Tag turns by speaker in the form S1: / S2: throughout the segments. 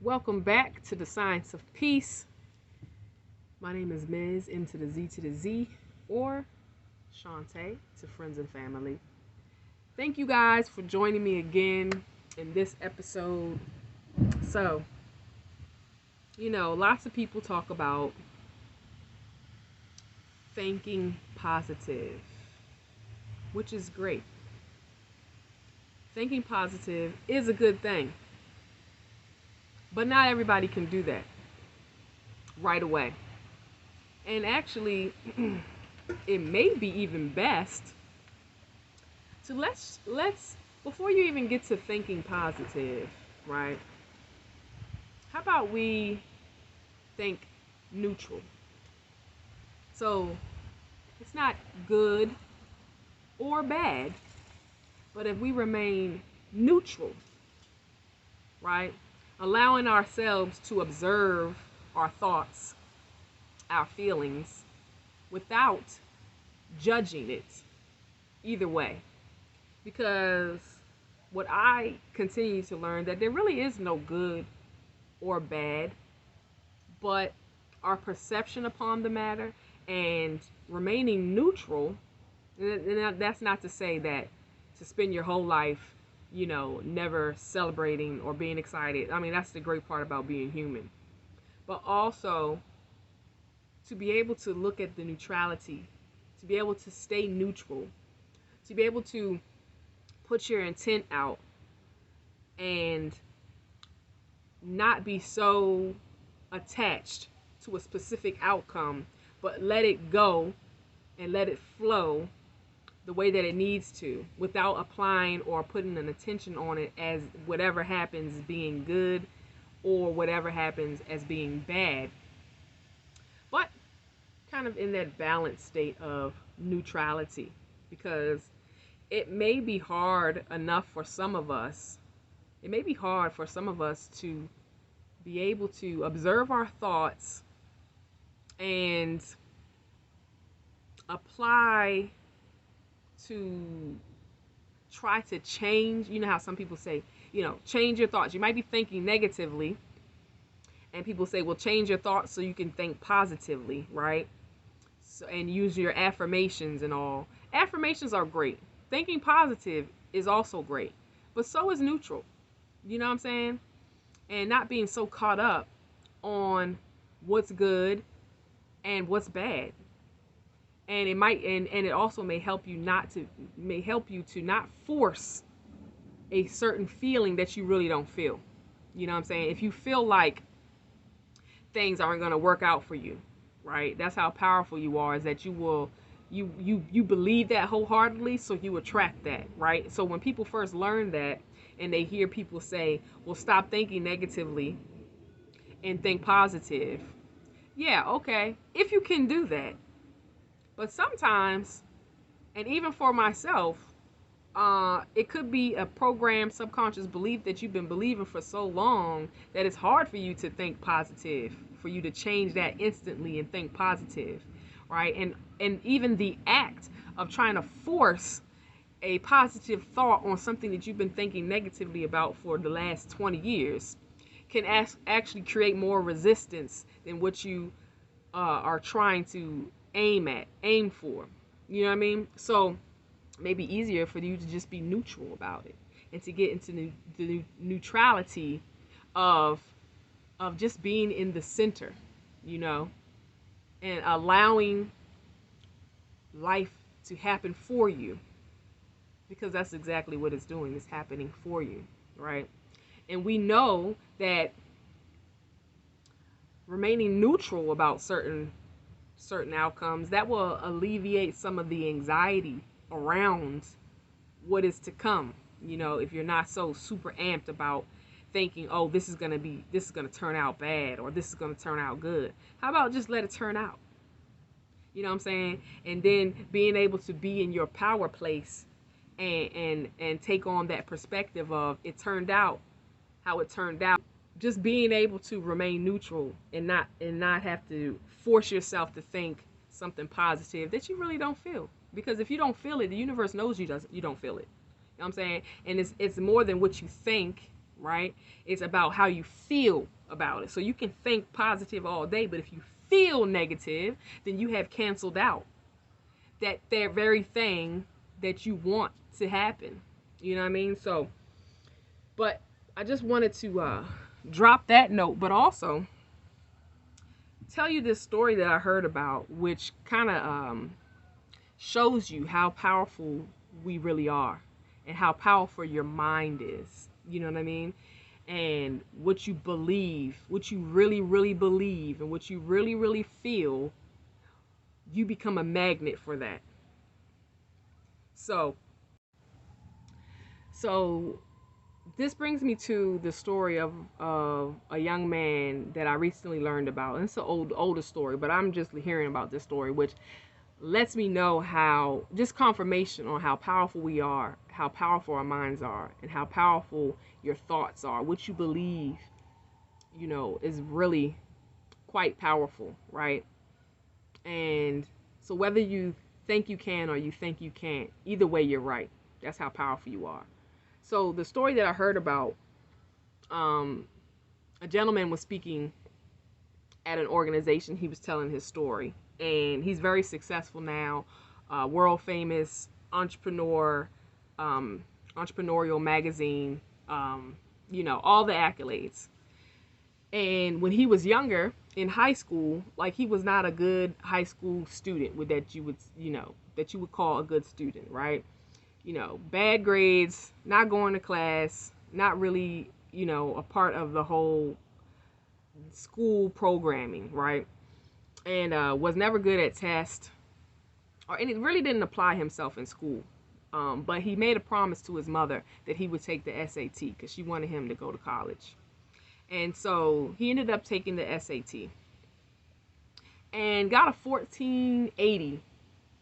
S1: Welcome back to the Science of Peace. My name is Ms. M to the Z to the Z, or Shantae to friends and family. Thank you guys for joining me again in this episode. So, lots of people talk about thinking positive, which is great. Thinking positive is a good thing, but not everybody can do that right away. And actually, it may be even best to let's before you even get to thinking positive, right? How about we think neutral? So it's not good or bad, but if we remain neutral, right? Allowing ourselves to observe our thoughts, our feelings, without judging it either way. Because what I continue to learn that there really is no good or bad, but our perception upon the matter and remaining neutral. And that's not to say that to spend your whole life, never celebrating or being excited. I mean, that's the great part about being human. But also to be able to look at the neutrality, to be able to stay neutral, to be able to put your intent out and not be so attached to a specific outcome, but let it go and let it flow the way that it needs to without applying or putting an attention on it as whatever happens being good or whatever happens as being bad. But kind of in that balanced state of neutrality, because it may be hard enough for some of us. It may be hard for some of us to be able to observe our thoughts and apply to try to change. You know how some people say, change your thoughts. You might be thinking negatively, and people say, well, change your thoughts so you can think positively, right? So, and use your affirmations and all. Affirmations are great. Thinking positive is also great, but so is neutral. You know what I'm saying? And not being so caught up on what's good and what's bad. And it also may help you to not force a certain feeling that you really don't feel. You know what I'm saying? If you feel like things aren't going to work out for you, right? That's how powerful you are, is that you believe that wholeheartedly, so you attract that, right? So when people first learn that and they hear people say, well, stop thinking negatively and think positive. Yeah, okay. If you can do that. But sometimes, and even for myself, it could be a programmed subconscious belief that you've been believing for so long that it's hard for you to think positive, for you to change that instantly and think positive, right? And even the act of trying to force a positive thought on something that you've been thinking negatively about for the last 20 years can actually create more resistance than what you are trying to aim for. You know what I mean? So maybe easier for you to just be neutral about it and to get into the neutrality of just being in the center, and allowing life to happen for you, because that's exactly what it's doing. It's happening for you, right? And we know that remaining neutral about certain outcomes, that will alleviate some of the anxiety around what is to come. If you're not so super amped about thinking, oh, this is going to turn out bad, or this is going to turn out good. How about just let it turn out? You know what I'm saying? And then being able to be in your power place and take on that perspective of it turned out how it turned out. Just being able to remain neutral and not have to force yourself to think something positive that you really don't feel. Because if you don't feel it, the universe knows you don't feel it. You know what I'm saying? And it's more than what you think, right? It's about how you feel about it. So you can think positive all day, but if you feel negative, then you have canceled out that very thing that you want to happen. You know what I mean? So, but I just wanted to drop that note, but also tell you this story that I heard about, which kind of shows you how powerful we really are and how powerful your mind is. You know what I mean? And what you believe, what you really, really believe, and what you really, really feel, you become a magnet for that. So, so this brings me to the story of a young man that I recently learned about. And it's an older story, but I'm just hearing about this story, which lets me know how, just confirmation on how powerful we are, how powerful our minds are, and how powerful your thoughts are. What you believe, is really quite powerful, right? And so whether you think you can or you think you can't, either way, you're right. That's how powerful you are. So the story that I heard about, a gentleman was speaking at an organization. He was telling his story, and he's very successful now, world famous entrepreneur, entrepreneurial magazine, all the accolades. And when he was younger in high school, like, he was not a good high school student with that you would call a good student, right? Bad grades, not going to class, not really, a part of the whole school programming, right? And was never good at tests, and it really didn't apply himself in school. But he made a promise to his mother that he would take the SAT because she wanted him to go to college. And so he ended up taking the SAT and got a 1480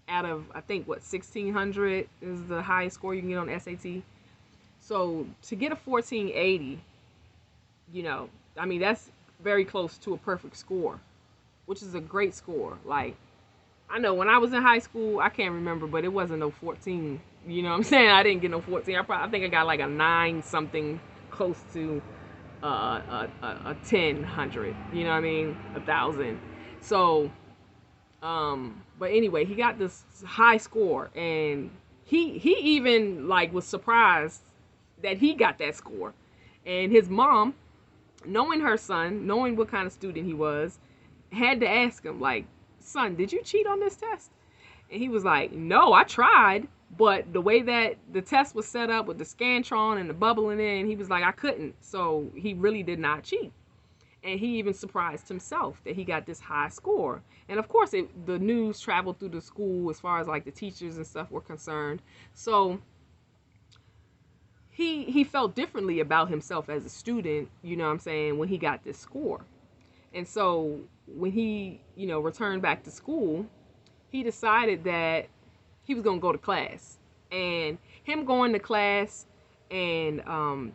S1: out of, I think, 1600 is the highest score you can get on SAT. So to get a 1480, that's very close to a perfect score, which is a great score. Like, I know when I was in high school, I can't remember, but it wasn't no 14. You know what I'm saying? I didn't get no 14. I think I got like a 9 something, close to a 1000. You know what I mean? 1000. So, but anyway, he got this high score, and he even like was surprised that he got that score. And his mom, knowing her son, knowing what kind of student he was, had to ask him, like, son, did you cheat on this test? And he was like, no, I tried, but the way that the test was set up with the Scantron and the bubbling in, he was like, I couldn't. So he really did not cheat. And he even surprised himself that he got this high score. And of course, the news traveled through the school as far as like the teachers and stuff were concerned. So he felt differently about himself as a student, when he got this score. And so when he, returned back to school, he decided that he was going to go to class. And him going to class and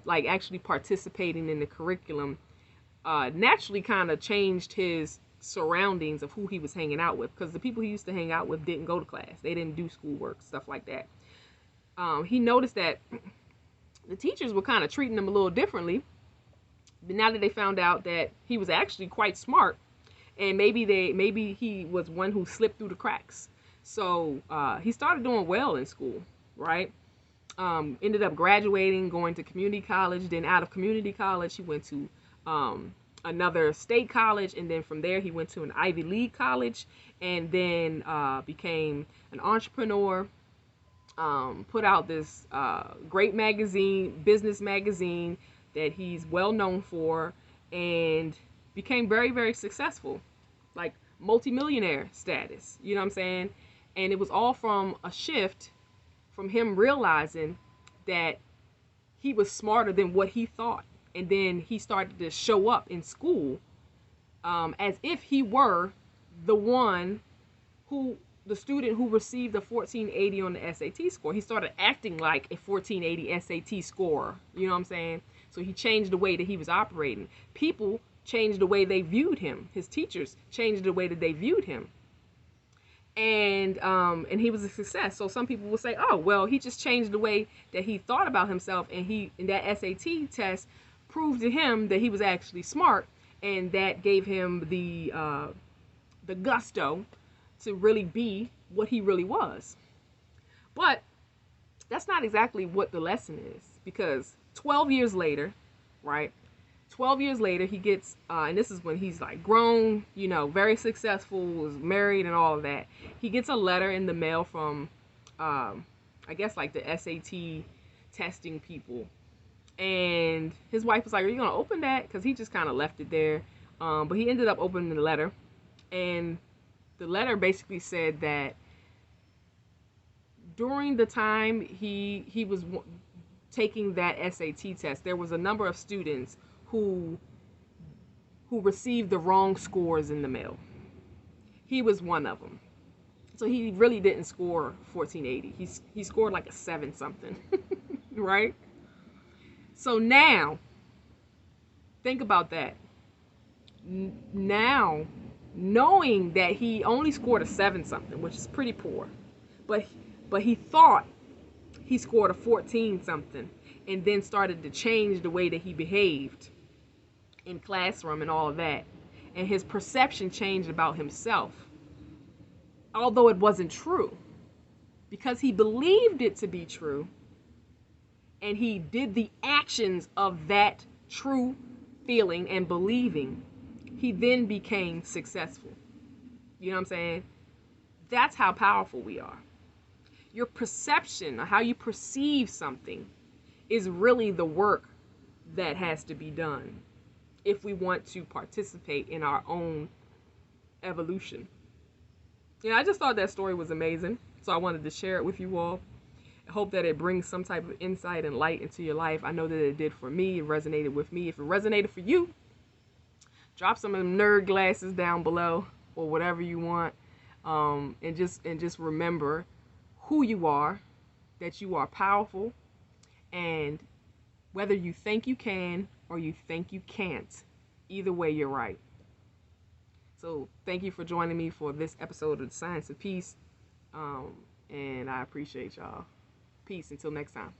S1: actually participating in the curriculum naturally kind of changed his surroundings of who he was hanging out with, because the people he used to hang out with didn't go to class. They didn't do schoolwork, stuff like that. He noticed that the teachers were kind of treating him a little differently. But now that they found out that he was actually quite smart, and maybe he was one who slipped through the cracks. So he started doing well in school, right? Ended up graduating, going to community college. Then out of community college, he went to another state college, and then from there he went to an Ivy League college, and then became an entrepreneur. Put out this great magazine, business magazine, that he's well known for, and became very, very successful, like multimillionaire status. You know what I'm saying? And it was all from a shift from him realizing that he was smarter than what he thought. And then he started to show up in school as if he were the student who received a 1480 on the SAT score. He started acting like a 1480 SAT scorer. You know what I'm saying? So he changed the way that he was operating. People changed the way they viewed him. His teachers changed the way that they viewed him. And he was a success. So some people will say, oh, well, he just changed the way that he thought about himself, and that SAT test proved to him that he was actually smart, and that gave him the gusto to really be what he really was. But that's not exactly what the lesson is, because 12 years later, right? 12 years later, he gets, and this is when he's like grown, you know, very successful, was married and all of that. He gets a letter in the mail from, I guess, like the SAT testing people. And his wife was like, "Are you going to open that?" Because he just kind of left it there. But he ended up opening the letter. And the letter basically said that during the time he was taking that SAT test, there was a number of students who received the wrong scores in the mail. He was one of them. So he really didn't score 1480. He scored like a 7 something, right? So now, think about that. Now, knowing that he only scored a 7 something, which is pretty poor, but he thought he scored a 14 something, and then started to change the way that he behaved in classroom and all of that. And his perception changed about himself, although it wasn't true, because he believed it to be true, and he did the actions of that true feeling and believing. He then became successful. You know what I'm saying? That's how powerful we are. Your perception, or how you perceive something, is really the work that has to be done if we want to participate in our own evolution. Yeah, I just thought that story was amazing, so I wanted to share it with you all. I hope that it brings some type of insight and light into your life. I know that it did for me. It resonated with me. If it resonated for you, drop some of them nerd glasses down below, or whatever you want, and just remember who you are, that you are powerful, and whether you think you can or you think you can't, either way, you're right. So thank you for joining me for this episode of The Science of Peace, and I appreciate y'all. Peace until next time.